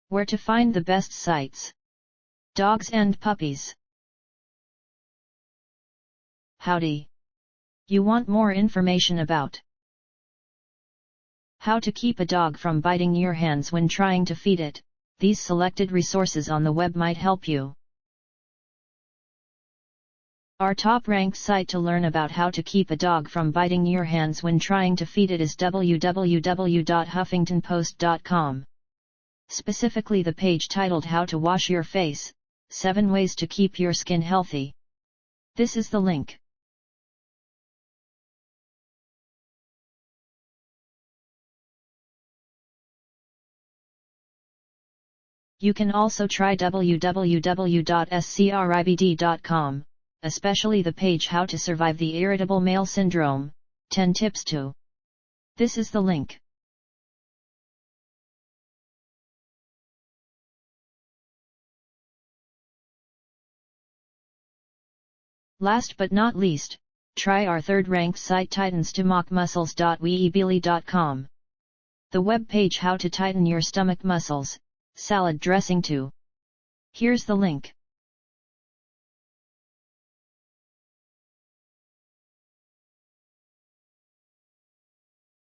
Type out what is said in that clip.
Where to find the best sites. Dogs and puppies. Howdy! You want more information about how to keep a dog from biting your hands when trying to feed it? These selected resources on the web might help you. Our top-ranked site to learn about how to keep a dog from biting your hands when trying to feed it is www.huffingtonpost.com. Specifically the page titled How to Wash Your Face, 7 Ways to Keep Your Skin Healthy. This is the link. You can also try www.scribd.com, especially the page How to Survive the Irritable Male Syndrome, 10 Tips to. This is the link. Last but not least, try our third-ranked site titanstomachmuscles.weebly.com. The web page How to Tighten Your Stomach Muscles, Salad Dressing too. Here's the link.